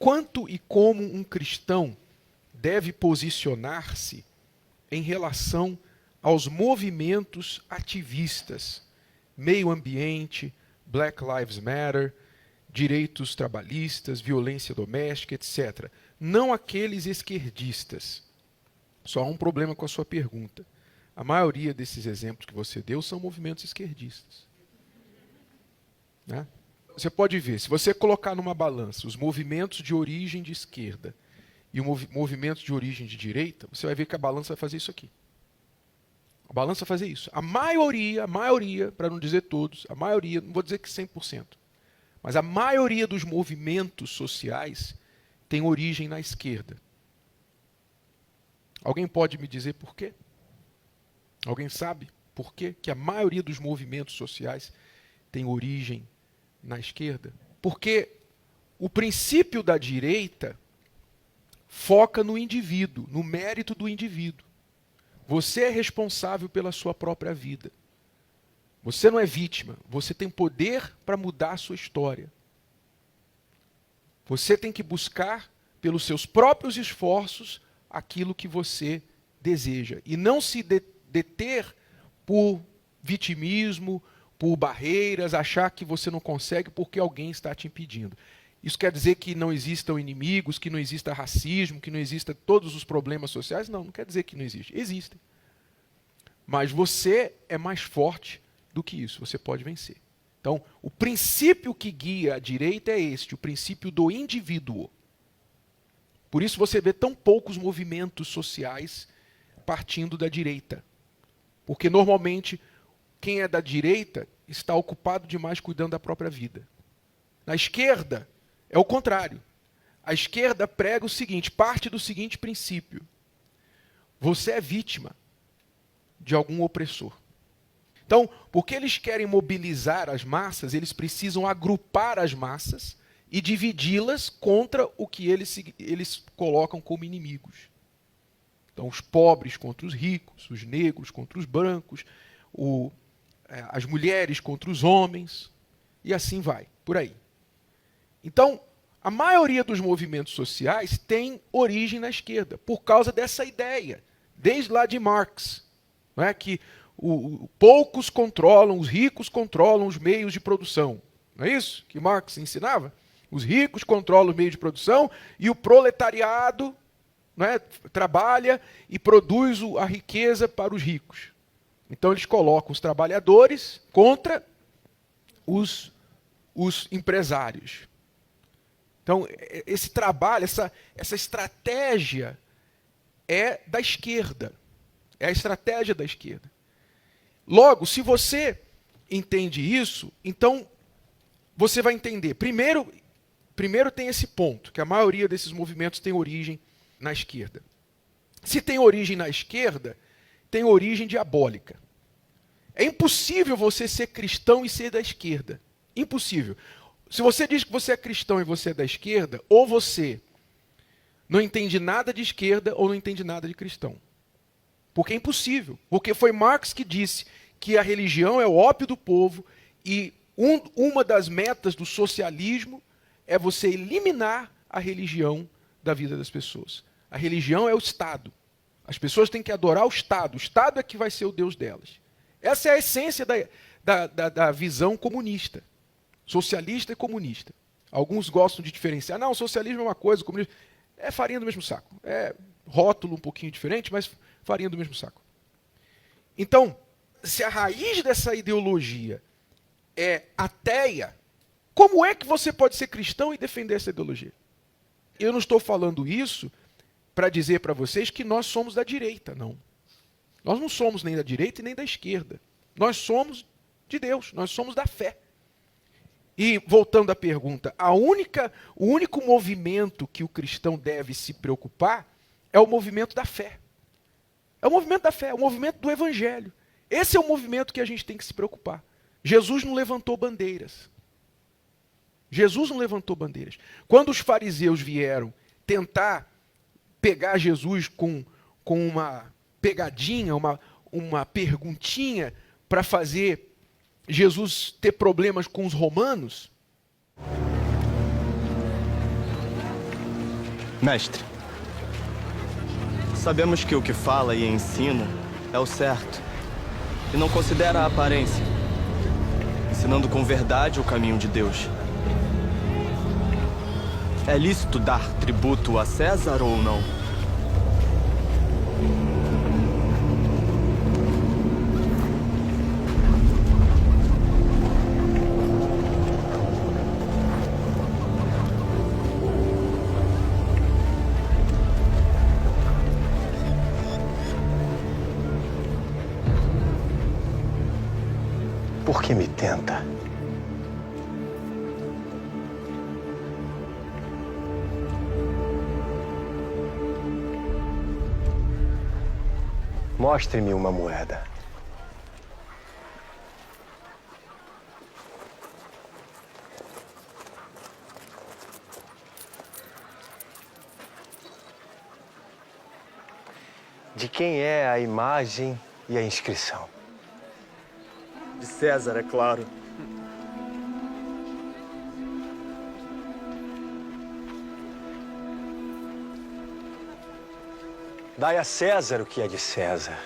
quanto e como um cristão deve posicionar-se em relação aos movimentos ativistas, meio ambiente, Black Lives Matter, direitos trabalhistas, violência doméstica, etc. Não aqueles esquerdistas. Só há um problema com a sua pergunta. A maioria desses exemplos que você deu são movimentos esquerdistas. Né? Você pode ver, se você colocar numa balança os movimentos de origem de esquerda e o movimento de origem de direita, você vai ver que a balança vai fazer isso aqui. A balança vai fazer isso. A maioria, para não dizer todos, a maioria, não vou dizer que 100%, mas a maioria dos movimentos sociais tem origem na esquerda. Alguém pode me dizer por quê? Alguém sabe por quê que a maioria dos movimentos sociais tem origem na esquerda? Porque o princípio da direita foca no indivíduo, no mérito do indivíduo. Você é responsável pela sua própria vida. Você não é vítima, você tem poder para mudar a sua história. Você tem que buscar, pelos seus próprios esforços, aquilo que você deseja. E não se deter por vitimismo, por barreiras, achar que você não consegue porque alguém está te impedindo. Isso quer dizer que não existam inimigos, que não exista racismo, que não exista todos os problemas sociais? Não, não quer dizer que não existe. Existem. Mas você é mais forte do que isso, você pode vencer. Então, o princípio que guia a direita é este, o princípio do indivíduo. Por isso você vê tão poucos movimentos sociais partindo da direita. Porque normalmente quem é da direita está ocupado demais cuidando da própria vida. Na esquerda é o contrário. A esquerda prega o seguinte, parte do seguinte princípio. Você é vítima de algum opressor. Então, porque eles querem mobilizar as massas, eles precisam agrupar as massas e dividi-las contra o que eles colocam como inimigos. Então, os pobres contra os ricos, os negros contra os brancos, as mulheres contra os homens, e assim vai, por aí. Então, a maioria dos movimentos sociais tem origem na esquerda, por causa dessa ideia, desde lá de Marx, não é? Que poucos controlam, os ricos controlam os meios de produção. Não é isso que Marx ensinava? Os ricos controlam os meios de produção e o proletariado, não é, trabalha e produz a riqueza para os ricos. Então eles colocam os trabalhadores contra os empresários. Então esse trabalho, essa estratégia é da esquerda. É a estratégia da esquerda. Logo, se você entende isso, então você vai entender. Primeiro tem esse ponto, que a maioria desses movimentos tem origem na esquerda. Se tem origem na esquerda, tem origem diabólica. É impossível você ser cristão e ser da esquerda. Impossível. Se você diz que você é cristão e você é da esquerda, ou você não entende nada de esquerda ou não entende nada de cristão. Porque é impossível. Porque foi Marx que disse que a religião é o ópio do povo e uma das metas do socialismo é você eliminar a religião da vida das pessoas. A religião é o Estado. As pessoas têm que adorar o Estado. O Estado é que vai ser o Deus delas. Essa é a essência da visão comunista. Socialista e comunista. Alguns gostam de diferenciar. Não, o socialismo é uma coisa, o comunismo é farinha do mesmo saco. É rótulo um pouquinho diferente, mas farinha do mesmo saco. Então, se a raiz dessa ideologia é ateia, como é que você pode ser cristão e defender essa ideologia? Eu não estou falando isso para dizer para vocês que nós somos da direita, não. Nós não somos nem da direita e nem da esquerda. Nós somos de Deus, nós somos da fé. E, voltando à pergunta, o único movimento que o cristão deve se preocupar é o movimento da fé. É o movimento da fé, é o movimento do evangelho. Esse é o movimento que a gente tem que se preocupar. Jesus não levantou bandeiras. Jesus não levantou bandeiras. Quando os fariseus vieram tentar pegar Jesus com uma pegadinha, uma perguntinha para fazer Jesus ter problemas com os romanos, Mestre, sabemos que o que fala e ensina é o certo, e não considera a aparência, ensinando com verdade o caminho de Deus. É lícito dar tributo a César ou não? Por que me tenta? Mostre-me uma moeda. De quem é a imagem e a inscrição? De César, é claro. Dai a César o que é de César.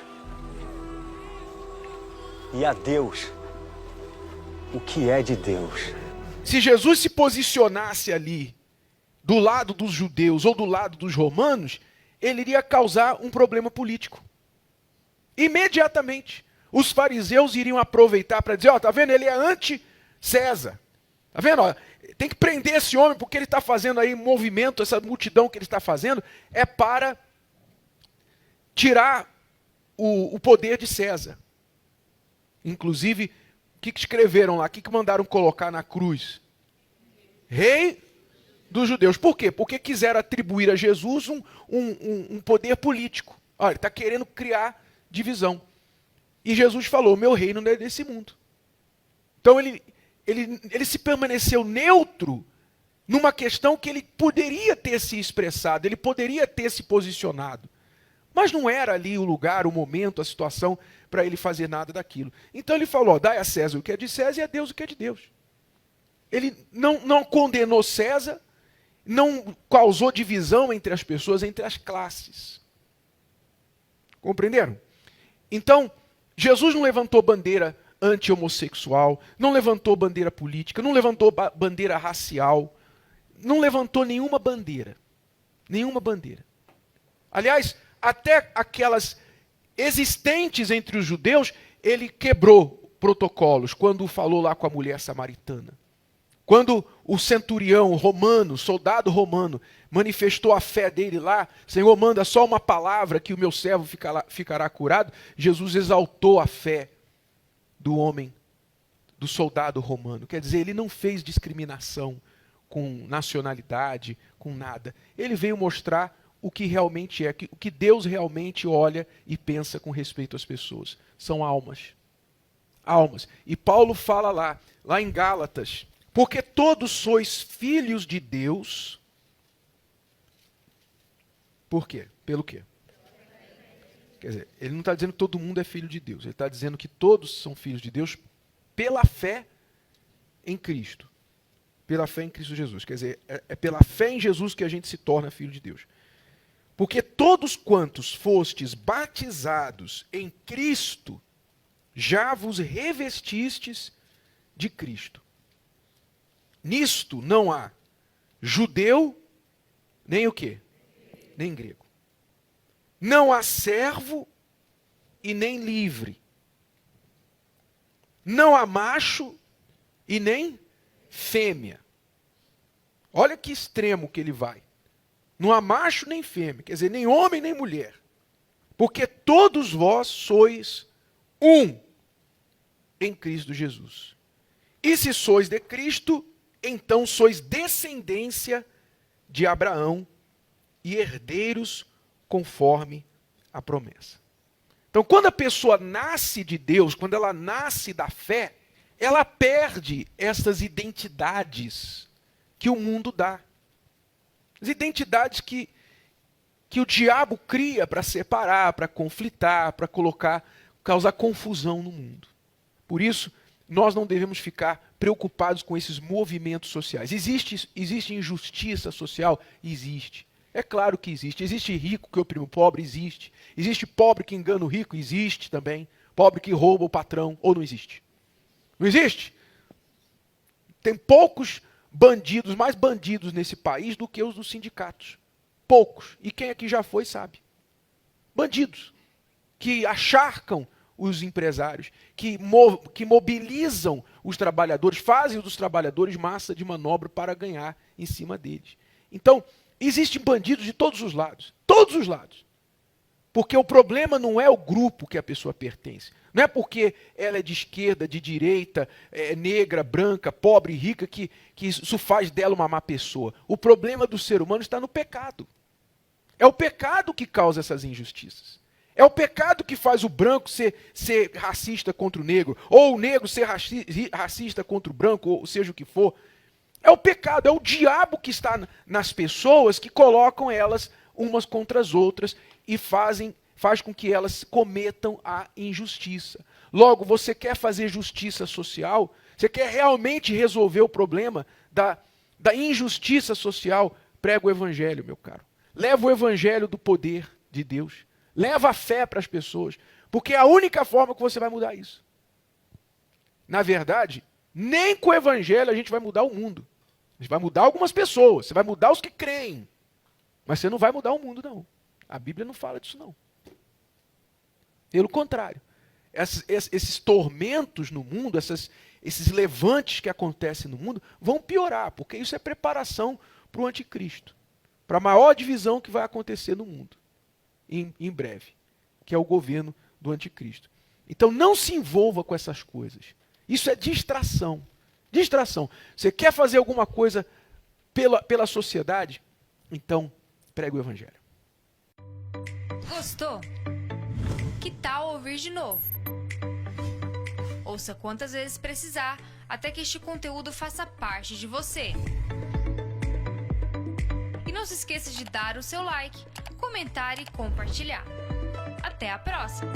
E a Deus o que é de Deus. Se Jesus se posicionasse ali, do lado dos judeus ou do lado dos romanos, ele iria causar um problema político. Imediatamente. Os fariseus iriam aproveitar para dizer, ó, tá vendo? Ele é anti-César. Tá vendo? Ó, tem que prender esse homem porque ele está fazendo aí um movimento, essa multidão que ele está fazendo é para tirar o poder de César. Inclusive, o que escreveram lá? O que mandaram colocar na cruz? Rei dos judeus. Por quê? Porque quiseram atribuir a Jesus um poder político. Olha, ele está querendo criar divisão. E Jesus falou, meu reino não é desse mundo. Então ele se permaneceu neutro numa questão que ele poderia ter se expressado, ele poderia ter se posicionado. Mas não era ali o lugar, o momento, a situação para ele fazer nada daquilo. Então ele falou, dai a César o que é de César e a Deus o que é de Deus. Ele não condenou César, não causou divisão entre as pessoas, entre as classes. Compreenderam? Então, Jesus não levantou bandeira anti-homossexual, não levantou bandeira política, não levantou bandeira racial, não levantou nenhuma bandeira. Nenhuma bandeira. Aliás, até aquelas existentes entre os judeus, ele quebrou protocolos quando falou lá com a mulher samaritana. Quando o centurião romano, soldado romano, manifestou a fé dele lá, Senhor, manda só uma palavra que o meu servo ficará curado, Jesus exaltou a fé do homem, do soldado romano. Quer dizer, ele não fez discriminação com nacionalidade, com nada. Ele veio mostrar o que realmente é, o que Deus realmente olha e pensa com respeito às pessoas. São almas. Almas. E Paulo fala lá em Gálatas, porque todos sois filhos de Deus. Por quê? Pelo quê? Quer dizer, ele não está dizendo que todo mundo é filho de Deus. Ele está dizendo que todos são filhos de Deus pela fé em Cristo. Pela fé em Cristo Jesus. Quer dizer, é pela fé em Jesus que a gente se torna filho de Deus. Porque todos quantos fostes batizados em Cristo, já vos revestistes de Cristo. Nisto não há judeu, nem o quê? Nem grego. Não há servo e nem livre. Não há macho e nem fêmea. Olha que extremo que ele vai. Não há macho nem fêmea, quer dizer, nem homem nem mulher. Porque todos vós sois um em Cristo Jesus. E se sois de Cristo, então sois descendência de Abraão e herdeiros conforme a promessa. Então, quando a pessoa nasce de Deus, quando ela nasce da fé, ela perde essas identidades que o mundo dá. As identidades que o diabo cria para separar, para conflitar, para causar confusão no mundo. Por isso, nós não devemos ficar preocupados com esses movimentos sociais. Existe injustiça social? Existe. É claro que existe. Existe rico que oprime o pobre? Existe. Existe pobre que engana o rico? Existe também. Pobre que rouba o patrão? Ou não existe? Não existe? Tem poucos bandidos, mais bandidos nesse país do que os dos sindicatos. Poucos. E quem aqui já foi sabe. Bandidos que acharcam os empresários, que mobilizam os trabalhadores, fazem dos trabalhadores massa de manobra para ganhar em cima deles. Então, existem bandidos de todos os lados. Todos os lados. Porque o problema não é o grupo que a pessoa pertence. Não é porque ela é de esquerda, de direita, negra, branca, pobre, rica, que isso faz dela uma má pessoa. O problema do ser humano está no pecado. É o pecado que causa essas injustiças. É o pecado que faz o branco ser racista contra o negro, ou o negro ser racista contra o branco, ou seja o que for. É o pecado, é o diabo que está nas pessoas que colocam elas umas contra as outras e faz com que elas cometam a injustiça. Logo, você quer fazer justiça social? Você quer realmente resolver o problema da injustiça social? Prega o evangelho, meu caro. Leva o evangelho do poder de Deus. Leva a fé para as pessoas. Porque é a única forma que você vai mudar isso. Na verdade, nem com o evangelho a gente vai mudar o mundo. A gente vai mudar algumas pessoas. Você vai mudar os que creem. Mas você não vai mudar o mundo, não. A Bíblia não fala disso, não. Pelo contrário. Esses tormentos no mundo, esses levantes que acontecem no mundo, vão piorar. Porque isso é preparação para o anticristo. Para a maior divisão que vai acontecer no mundo. Em breve, que é o governo do anticristo. Então não se envolva com essas coisas. Isso é distração. Distração. Você quer fazer alguma coisa pela sociedade? Então, prega o evangelho. Gostou? Que tal ouvir de novo? Ouça quantas vezes precisar, até que este conteúdo faça parte de você. E não se esqueça de dar o seu like, comentar e compartilhar. Até a próxima!